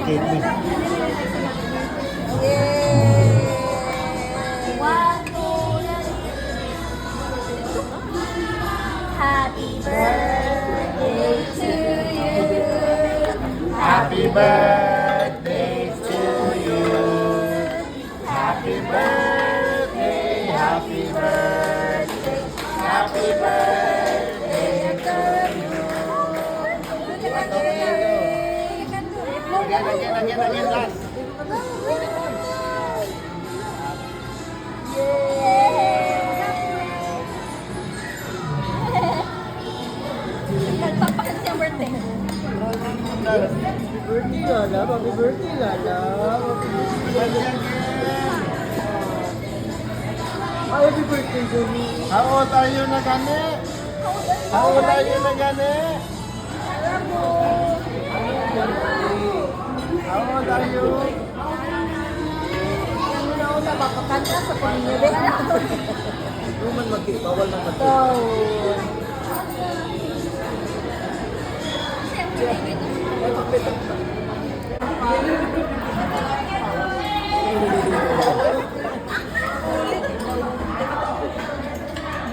cake ni. Yay! One, two, happy birthday to you. Happy birthday to you. Happy birthday, happy birthday, happy birthday to you. Again, last. Nagpapakit siya birthday. Birthday Lala, happy birthday Lala. Happy birthday Johnny. How old are you na gani? How old are you na gani? How old are you? Una, mapakanta sa pamilya. Roman bawal na mag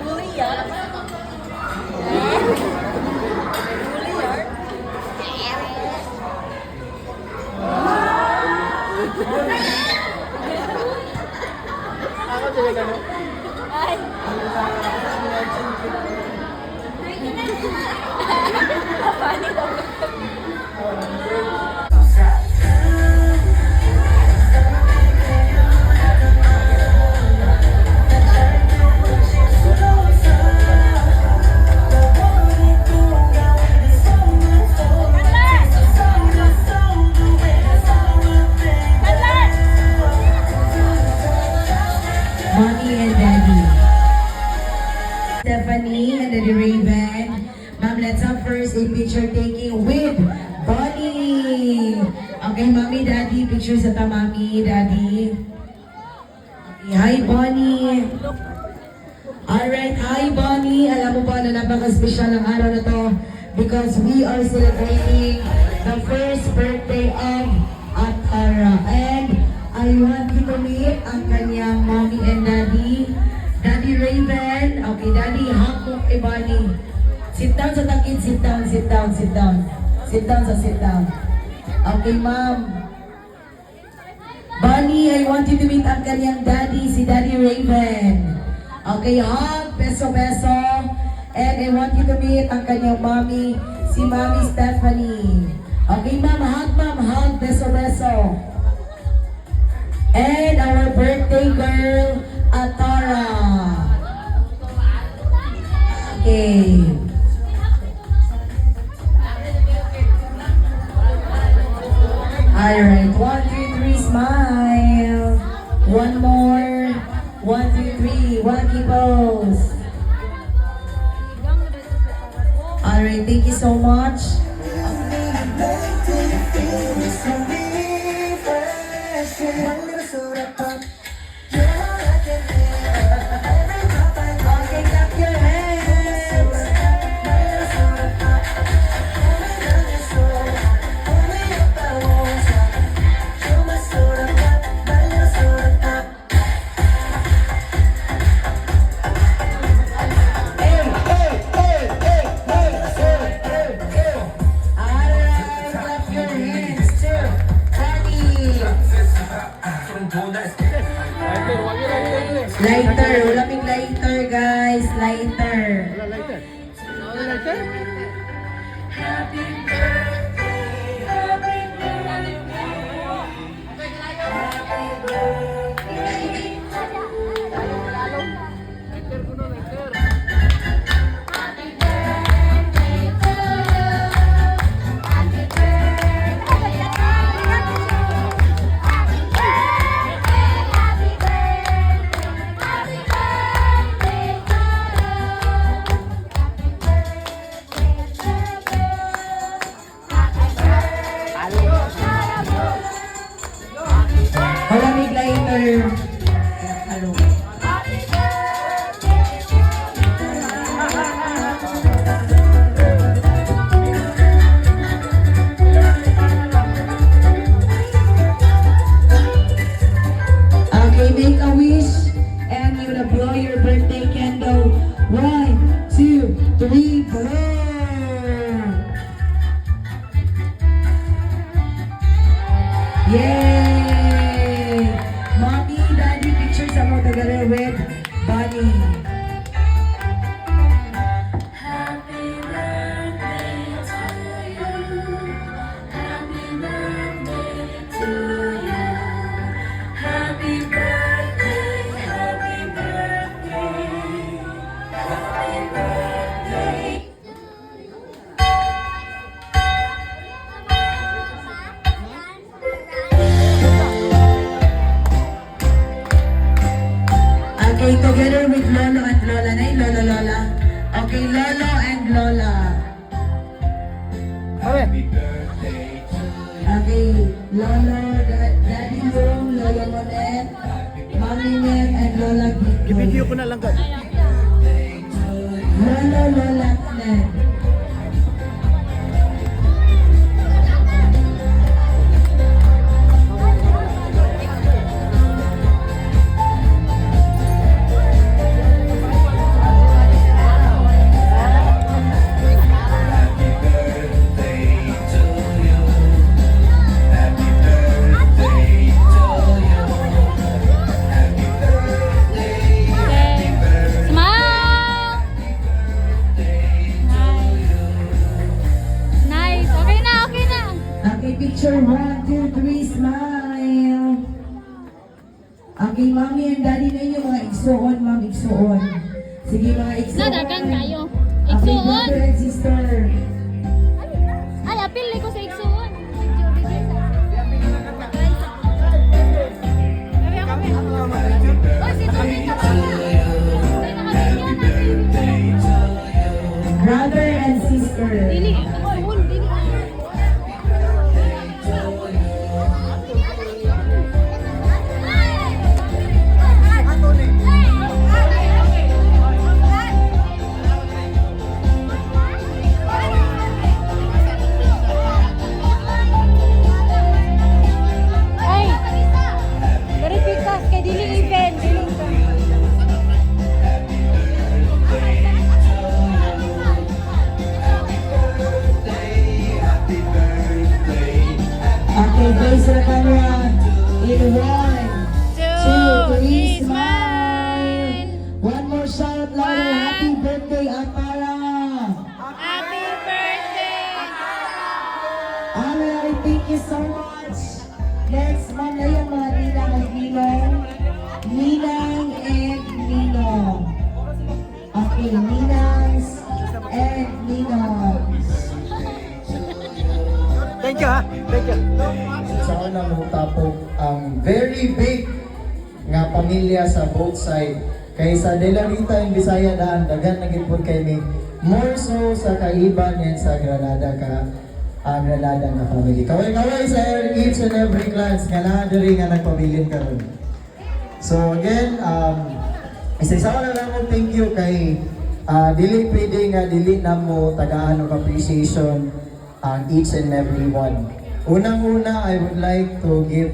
Bully yan. Bully yan. Ako sila gano'n. Ay. Funny daw. Mommy and Daddy. Stephanie and Daddy Raven. Ma'am, let's have first a picture taking with Bonnie. Okay, Mommy, Daddy. Picture sa ta, Mommy, Daddy. Okay, hi, Bonnie. Alright, hi, Bonnie. Alam mo ba na napaka-special ng araw na to because we are celebrating the first birthday of Atara. And I want you to meet ang kanyang mommy and daddy. Daddy Raven. Okay, daddy, hug mo kay Bonnie. Sit down sa takid, sit down, sit down, sit down. Sit down sa sit down. Okay, ma'am. Bonnie, I want you to meet ang kanyang daddy, si Daddy Raven. Okay, hug, beso-beso. And I want you to meet ang kanyang mommy, si Mommy Stephanie. Okay, ma'am, hug, beso-beso. And our birthday girl, Atara. Okay. Alright, 1, 2, 3, smile. One more. 1, 2, 3, wacky pose. Alright, thank you so much. Okay, clap your hands. Alright, clap your hands too. Daddy. Lighter, wala ping lighter guys, lighter. Wala lighter. Wala lighter? Wala ping lighter 3, go! Yay! Mommy, Daddy, picture sa mo together with Bonnie. Happy birthday to you. Happy birthday to you. Happy birthday, happy birthday. Happy birthday. Okay, together with Lolo and Lola. Nay, Lolo, Lola. Okay, Lolo and Lola. Okay, Lolo, Daddy Yung, Lola Monet, Mommy Net, and Lola Gito. I-video ko na lang ka. Lolo, Lola Net. Smile! Nice. Okay na, okay na. Okay, picture 1, 2, 3, smile. Okay, Mommy and Daddy na yung mga igsuon, Ma'am, igsuon. Sige, mga igsuon. Nadagan kayo. Okay, Igsuon. brother and sister. Ay, apil ko sa igsuon. Brother and sister. Dili. Igsuon, dili. Ay, dari pikas kay dili event. Okay, face the camera. In 1, 2, 3, smile. One more shout louder. Happy birthday, Amara. Happy birthday! Amara, thank you so much. Next, ma'am na yung mga ninang at ninong. Ninang and ninong. Okay, ninangs and ninongs. Thank you ha. Thank you. Sa una mo tapog ang very big nga pamilya sa both side. Kay sa De La Rita and Bisaya daan dagan nagipod kay ni more so sa kaiban yan sa Granada Granada nga family. Kaway sa each and every clans nga naa diri nga nagpabilin karon. So again, isa-isa na lang mo thank you kay dili pwede nga dili na mo tagaan og appreciation ang each and every one. Unang-una, I would like to give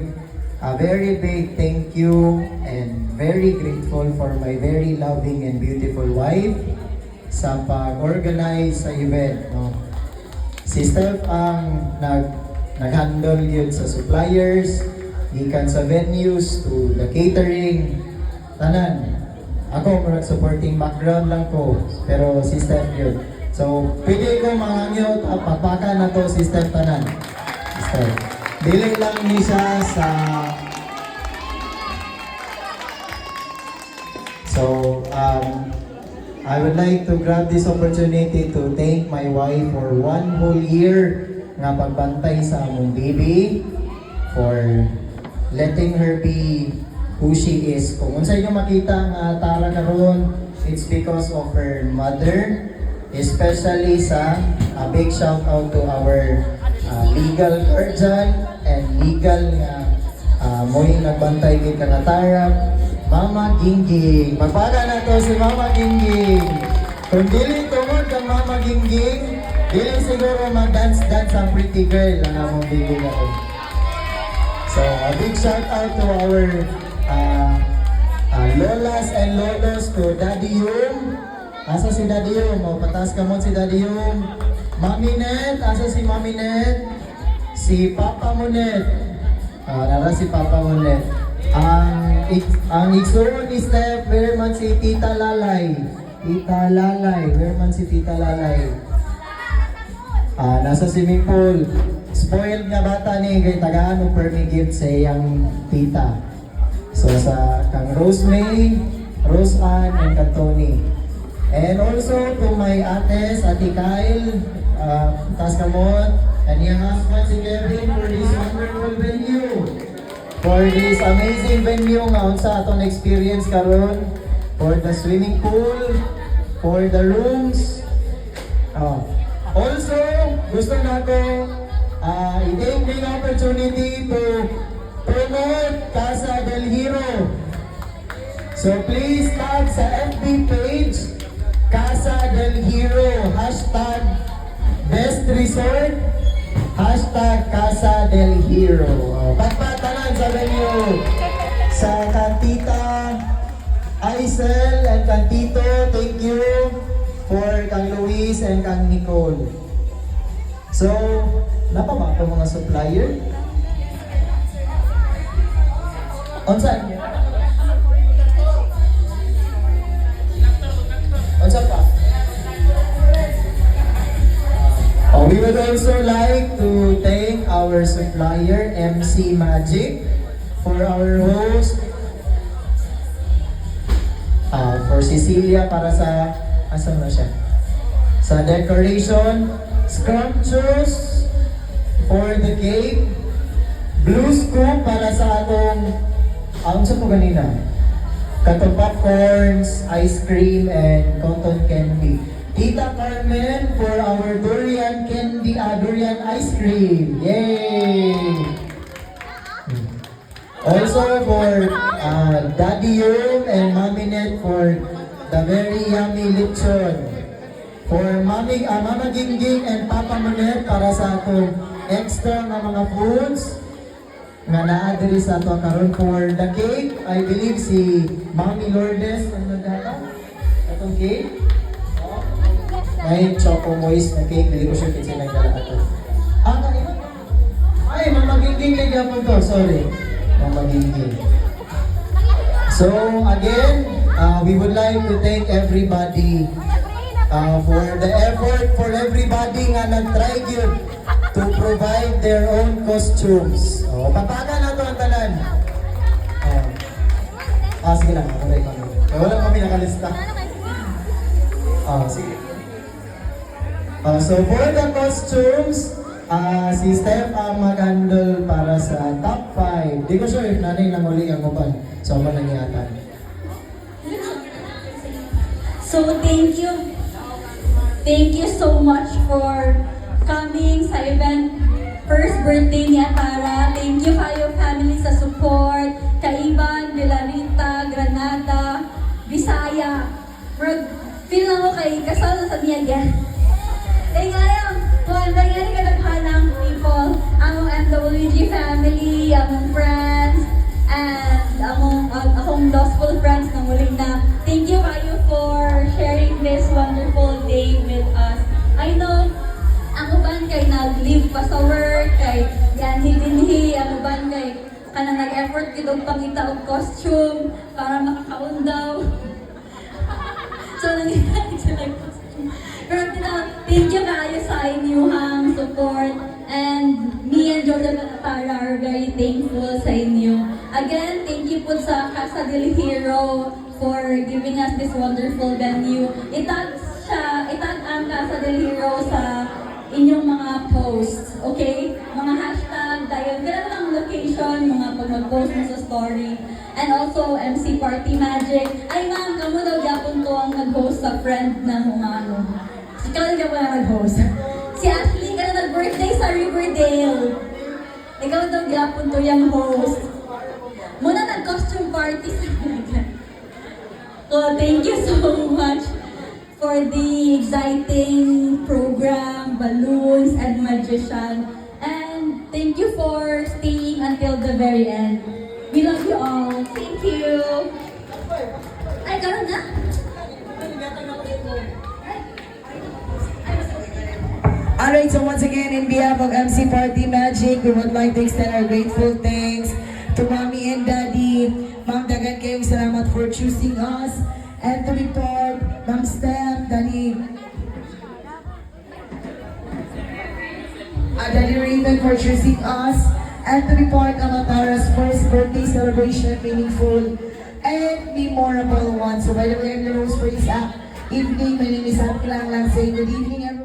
a very big thank you and very grateful for my very loving and beautiful wife sa pag-organize sa event. No? Si Steph ang nag-handle yun sa suppliers, gikan sa venues to the catering, tanan. Ako, supporting background lang ko, pero si Steph yun. So, pwede ko mangangyo, pagpaka na to si Steph tanan. Steph. Dili lang ni siya sa... So, I would like to grab this opportunity to thank my wife for 1 whole year nga pagbantay sa among baby, for letting her be who she is. Kung unsay nyo makita nga tara karon, it's because of her mother, especially sa big shout out to our legal guardian and legal nga mo'y nagbantay kay Kanatarap, Mama Gingging. Magpaga na to si Mama Gingging. Kung dili tungod kang Mama Gingging, dili siguro mag-dance-dance ang pretty girl ang among baby na to. So a big shout out to our lolas and lolos, to Daddy Yung, Asa si Daddy Yung? O, pataas ka mo si Daddy Yung. Mami Net, asa si Mami Net? Si Papa mo Net. Nara si Papa mo Net. Ang igsoon ni Steph, where man si Tita Lalay. Tita Lalay, where man si Tita Lalay. Nasa swimming pool. Spoiled nga bata ni, kay tagaan mo permi gift sa iyang tita. So sa kang Rose May, Rose Ann, and kang Tony. And also to my ates, Ate Kyle, Tas Kamot, and your husband si Kevin for this wonderful venue. For this amazing venue nga unsa atong experience karon, for the swimming pool, for the rooms. Also, gusto na ko i-take the opportunity to promote Casa del Hero. So please tag sa FB page Casa del Hero, hashtag Best Resort, hashtag Casa del Hero. Patpatanan sa venue sa Kantita Aisel and Kantito, thank you for kang Luis and kang Nicole. So, napama ko mga supplier? Onsa? Onsa pa? We would also like to thank our supplier, MC Magic, for our host, for Cecilia para sa, asan na siya? Sa decoration, Scrumptious for the cake, Blue Scoop para sa atong, sa po ganina? Katong popcorns, ice cream, and cotton candy. Tita Carmen for our durian candy, durian ice cream. Yay! Also for Daddy Yung and Mami Net for the very yummy lechon. For Mama Gingging and Papa Monet para sa atong extra na mga foods nga naa-diri sa ato karon. For the cake, I believe si Mami Lourdes ano data? Atong cake? May choco moist na cake, hindi ko sure kung sila nagdala ito. Kanina? Ay, Mama Gingging lagi ako to, sorry. Mama Gingging. So, again, we would like to thank everybody for the effort, for everybody nga nag-try yun to provide their own costumes. Papaga na ito ang tanan. Sige lang, wala kami nakalista. Sige. So for the costumes, si Steph ang mag-handle para sa top 5. Di ko sure if nanay nang uli ang uban. So man nangyatan. So thank you. Thank you so much for coming sa event. First birthday ni Atara. Thank you kayo family sa support. Kaiban, Vilarita, Granada, Bisaya. Feel na ko kay kasal sa niya yan. Kaya ngayon, nangyari kadaghan ng people, among MWG family, among friends, and akong gospel friends na muling na. Thank you kayo for sharing this wonderful day with us. I know, ang uban kay nag-live pa sa work, kay yan hilinhi, ang uban kay kanang nag-effort kitong pangita og costume para makakaundaw. So, nangyari sila yung costume. Pero thank you kayo sa inyong support, and me and Jordan at Tara are very thankful sa inyo. Again, thank you po sa Casa del Hero for giving us this wonderful venue. Itag ang Casa del Hero sa inyong mga posts, okay? Mga hashtag, dahil ganun lang location, mga pag mag-post mo sa story. And also, MC Party Magic. Ay ma'am, kamo daw yapon ko ang nag-host sa friend na humano. Ikaw na ba na nag-host? Si Ashley ka na nag-birthday sa Riverdale. Ikaw daw yapon to yung host. Muna nag-costume party sa So, thank you so much for the exciting program, balloons, and magician. And thank you for staying until the very end. We love you all. Thank you. Ay, karon na? Alright, so once again, in behalf of MC Party Magic, we would like to extend our grateful thanks to Mommy and Daddy. Ma'am, dagan kayong salamat for choosing us. And to be part, Ma'am Steph, Daddy Raven for choosing us. And to be part of Atara's first birthday celebration, meaningful and memorable one. So by the way, I'm the host for this evening. My name is Ate Lang Lang saying good evening, everyone.